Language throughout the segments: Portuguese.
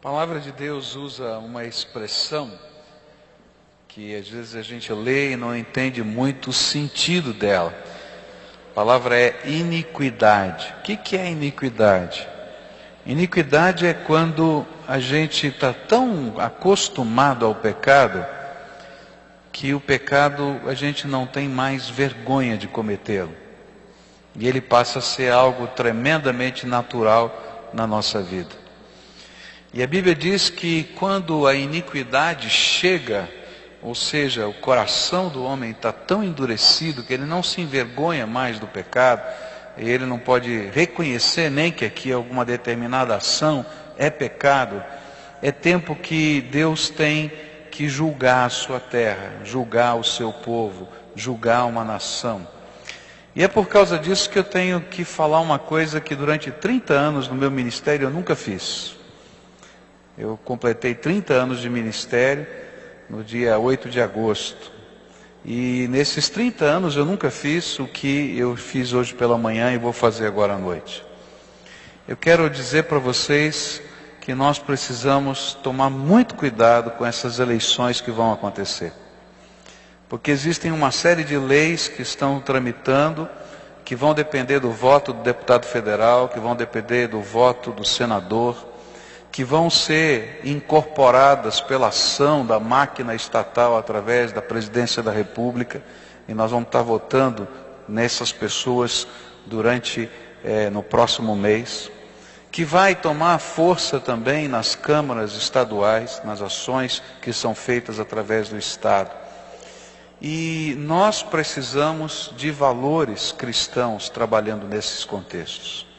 A palavra de Deus usa uma expressão que às vezes a gente lê e não entende muito o sentido dela. A palavra é iniquidade. O que é iniquidade? Iniquidade é quando a gente está tão acostumado ao pecado que o pecado a gente não tem mais vergonha de cometê-lo. E ele passa a ser algo tremendamente natural na nossa vida. E a Bíblia diz que quando a iniquidade chega, ou seja, o coração do homem está tão endurecido que ele não se envergonha mais do pecado, e ele não pode reconhecer nem que aqui alguma determinada ação é pecado, é tempo que Deus tem que julgar a sua terra, julgar o seu povo, julgar uma nação. E é por causa disso que eu tenho que falar uma coisa que durante 30 anos no meu ministério eu nunca fiz. Eu completei 30 anos de ministério no dia 8 de agosto. E nesses 30 anos eu nunca fiz o que eu fiz hoje pela manhã e vou fazer agora à noite. Eu quero dizer para vocês que nós precisamos tomar muito cuidado com essas eleições que vão acontecer. Porque existem uma série de leis que estão tramitando, que vão depender do voto do deputado federal, que vão depender do voto do senador, que vão ser incorporadas pela ação da máquina estatal através da presidência da República, e nós vamos estar votando nessas pessoas no próximo mês, que vai tomar força também nas câmaras estaduais, nas ações que são feitas através do Estado. E nós precisamos de valores cristãos trabalhando nesses contextos.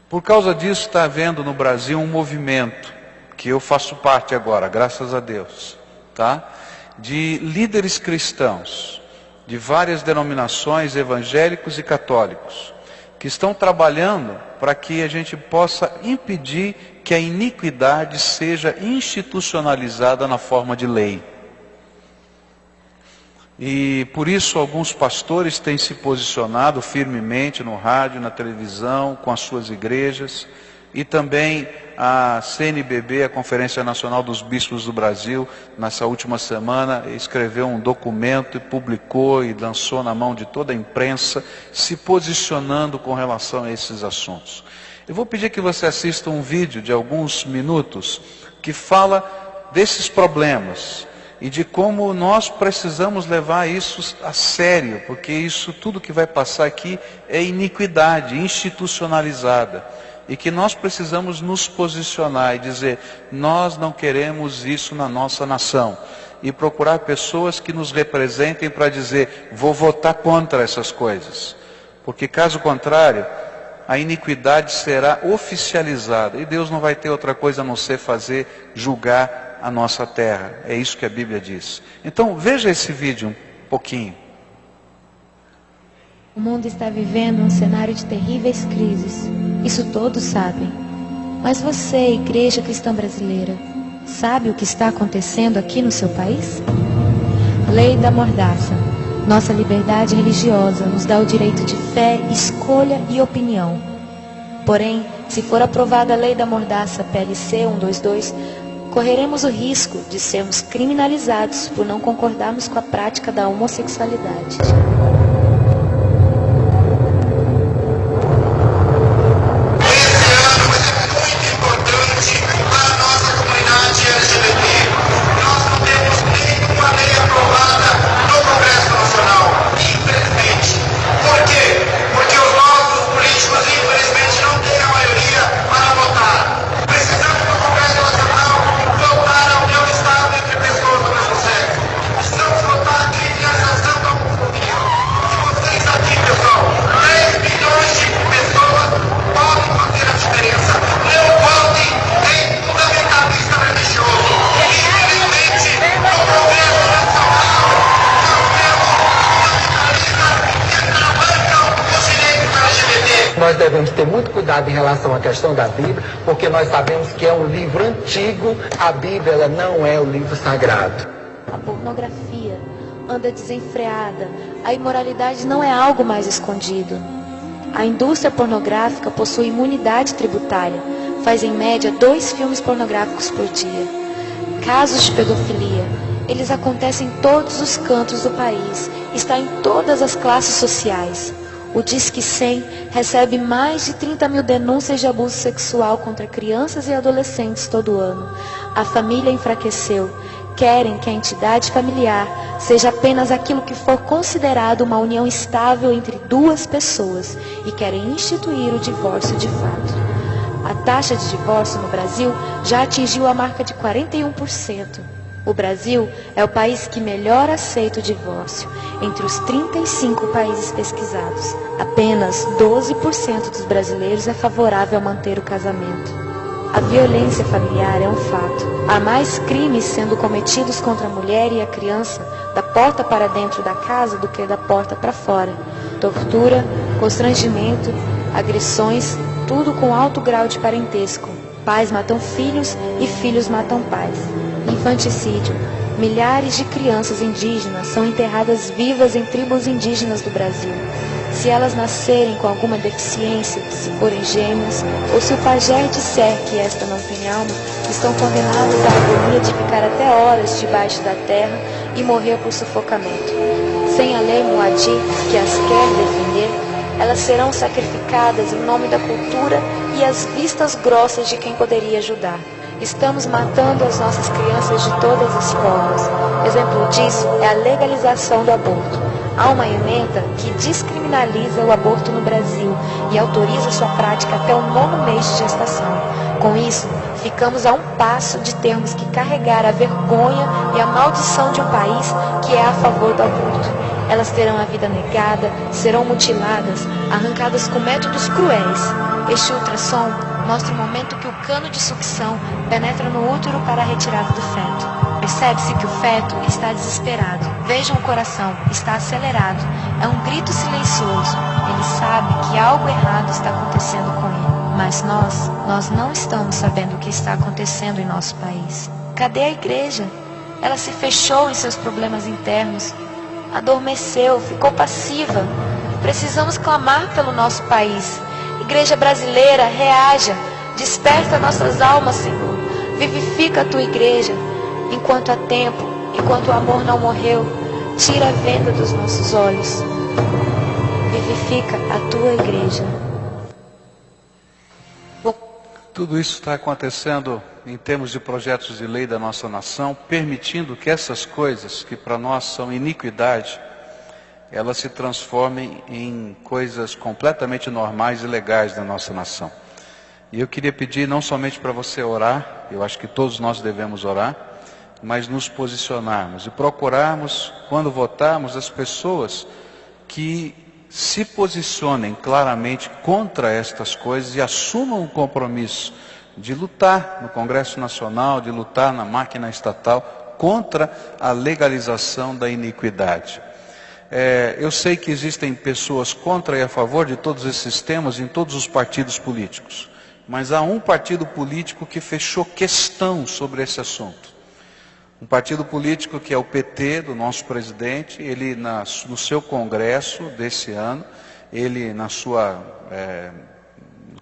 Por causa disso está havendo no Brasil um movimento, que eu faço parte agora, graças a Deus, tá? De líderes cristãos, de várias denominações, evangélicos e católicos, que estão trabalhando para que a gente possa impedir que a iniquidade seja institucionalizada na forma de lei. E por isso alguns pastores têm se posicionado firmemente no rádio, na televisão, com as suas igrejas, e também a CNBB, a Conferência Nacional dos Bispos do Brasil, nessa última semana, escreveu um documento e publicou e lançou na mão de toda a imprensa, se posicionando com relação a esses assuntos. Eu vou pedir que você assista um vídeo de alguns minutos que fala desses problemas e de como nós precisamos levar isso a sério, porque isso tudo que vai passar aqui é iniquidade institucionalizada, e que nós precisamos nos posicionar e dizer, nós não queremos isso na nossa nação, e procurar pessoas que nos representem para dizer, vou votar contra essas coisas, porque caso contrário, a iniquidade será oficializada, e Deus não vai ter outra coisa a não ser julgar a nossa terra. É isso que a Bíblia diz. Então veja esse vídeo um pouquinho. O mundo está vivendo um cenário de terríveis crises. Isso todos sabem. Mas você, Igreja Cristã Brasileira, sabe o que está acontecendo aqui no seu país? Lei da Mordaça. Nossa liberdade religiosa nos dá o direito de fé, escolha e opinião. Porém, se for aprovada a Lei da Mordaça PLC 122, correremos o risco de sermos criminalizados por não concordarmos com a prática da homossexualidade. Nós devemos ter muito cuidado em relação à questão da Bíblia, porque nós sabemos que é um livro antigo, a Bíblia ela não é o livro sagrado. A pornografia anda desenfreada, a imoralidade não é algo mais escondido. A indústria pornográfica possui imunidade tributária, faz em média 2 filmes pornográficos por dia. Casos de pedofilia, eles acontecem em todos os cantos do país, está em todas as classes sociais. O Disque 100 recebe mais de 30 mil denúncias de abuso sexual contra crianças e adolescentes todo ano. A família enfraqueceu. Querem que a entidade familiar seja apenas aquilo que for considerado uma união estável entre 2 pessoas e querem instituir o divórcio de fato. A taxa de divórcio no Brasil já atingiu a marca de 41%. O Brasil é o país que melhor aceita o divórcio. Entre os 35 países pesquisados, apenas 12% dos brasileiros é favorável a manter o casamento. A violência familiar é um fato. Há mais crimes sendo cometidos contra a mulher e a criança da porta para dentro da casa do que da porta para fora. Tortura, constrangimento, agressões, tudo com alto grau de parentesco. Pais matam filhos e filhos matam pais. Infanticídio. Milhares de crianças indígenas são enterradas vivas em tribos indígenas do Brasil. Se elas nascerem com alguma deficiência, se forem gêmeas, ou se o pajé disser que esta não tem alma, estão condenadas à agonia de ficar até horas debaixo da terra e morrer por sufocamento. Sem a lei Moadi, que as quer defender, elas serão sacrificadas em nome da cultura e às vistas grossas de quem poderia ajudar. Estamos matando as nossas crianças de todas as formas. Exemplo disso é a legalização do aborto. Há uma emenda que descriminaliza o aborto no Brasil e autoriza sua prática até o 9º mês de gestação. Com isso, ficamos a um passo de termos que carregar a vergonha e a maldição de um país que é a favor do aborto. Elas terão a vida negada, serão mutiladas, arrancadas com métodos cruéis. Este ultrassom mostra o momento que o cano de sucção penetra no útero para a retirada do feto. Percebe-se que o feto está desesperado. Vejam o coração, está acelerado. É um grito silencioso. Ele sabe que algo errado está acontecendo com ele. Mas nós não estamos sabendo o que está acontecendo em nosso país. Cadê a igreja? Ela se fechou em seus problemas internos. Adormeceu, ficou passiva. Precisamos clamar pelo nosso país. Igreja brasileira, reaja, desperta nossas almas, Senhor. Vivifica a tua igreja. Enquanto há tempo, enquanto o amor não morreu, tira a venda dos nossos olhos. Vivifica a tua igreja. Tudo isso está acontecendo em termos de projetos de lei da nossa nação, permitindo que essas coisas, que para nós são iniquidade, elas se transformem em coisas completamente normais e legais da nossa nação. E eu queria pedir não somente para você orar, eu acho que todos nós devemos orar, mas nos posicionarmos e procurarmos, quando votarmos, as pessoas que se posicionem claramente contra estas coisas e assumam o compromisso de lutar no Congresso Nacional, de lutar na máquina estatal contra a legalização da iniquidade. Eu sei que existem pessoas contra e a favor de todos esses temas em todos os partidos políticos, mas há um partido político que fechou questão sobre esse assunto. Um partido político que é o PT, do nosso presidente. Ele no seu congresso desse ano, ele no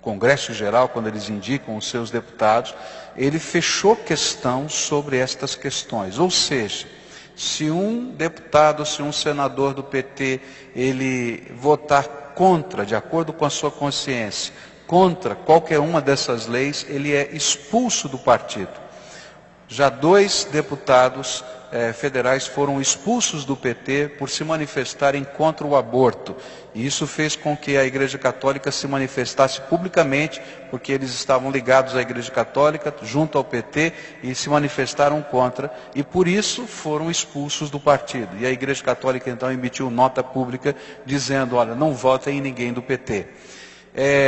congresso geral, quando eles indicam os seus deputados, ele fechou questão sobre estas questões. Ou seja, se um deputado, se um senador do PT, ele votar contra, de acordo com a sua consciência, contra qualquer uma dessas leis, ele é expulso do partido. Já 2 deputados federais foram expulsos do PT por se manifestarem contra o aborto. E isso fez com que a Igreja Católica se manifestasse publicamente, porque eles estavam ligados à Igreja Católica, junto ao PT, e se manifestaram contra, e por isso foram expulsos do partido. E a Igreja Católica então emitiu nota pública dizendo, olha, não votem em ninguém do PT.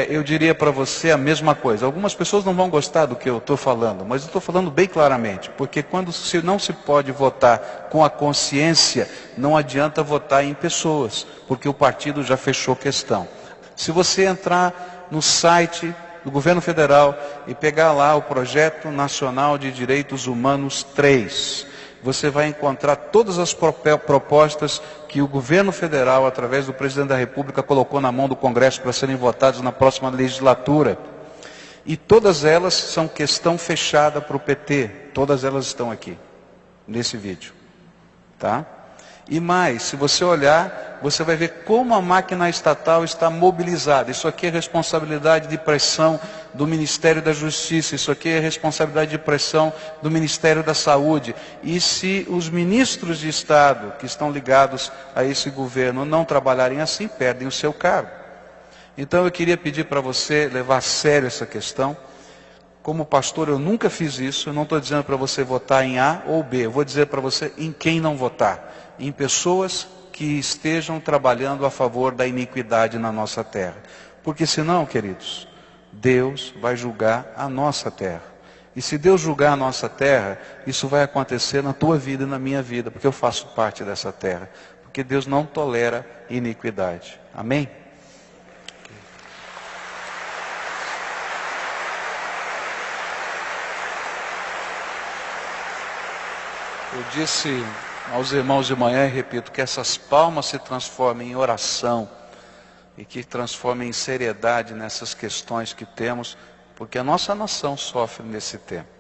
Eu diria para você a mesma coisa. Algumas pessoas não vão gostar do que eu estou falando, mas eu estou falando bem claramente, porque quando não se pode votar com a consciência, não adianta votar em pessoas, porque o partido já fechou questão. Se você entrar no site do governo federal e pegar lá o Projeto Nacional de Direitos Humanos 3, você vai encontrar todas as propostas que o governo federal, através do presidente da República, colocou na mão do Congresso para serem votadas na próxima legislatura. E todas elas são questão fechada para o PT. Todas elas estão aqui, nesse vídeo. Tá? E mais, se você olhar, você vai ver como a máquina estatal está mobilizada. Isso aqui é responsabilidade de pressão do Ministério da Justiça, isso aqui é responsabilidade de pressão do Ministério da Saúde. E se os ministros de Estado que estão ligados a esse governo não trabalharem assim, perdem o seu cargo. Então eu queria pedir para você levar a sério essa questão. Como pastor eu nunca fiz isso, eu não estou dizendo para você votar em A ou B, eu vou dizer para você em quem não votar. Em pessoas que estejam trabalhando a favor da iniquidade na nossa terra. Porque senão, queridos, Deus vai julgar a nossa terra. E se Deus julgar a nossa terra, isso vai acontecer na tua vida e na minha vida, porque eu faço parte dessa terra. Porque Deus não tolera iniquidade. Amém? Eu disse aos irmãos de manhã e repito, que essas palmas se transformem em oração e que transformem em seriedade nessas questões que temos, porque a nossa nação sofre nesse tempo.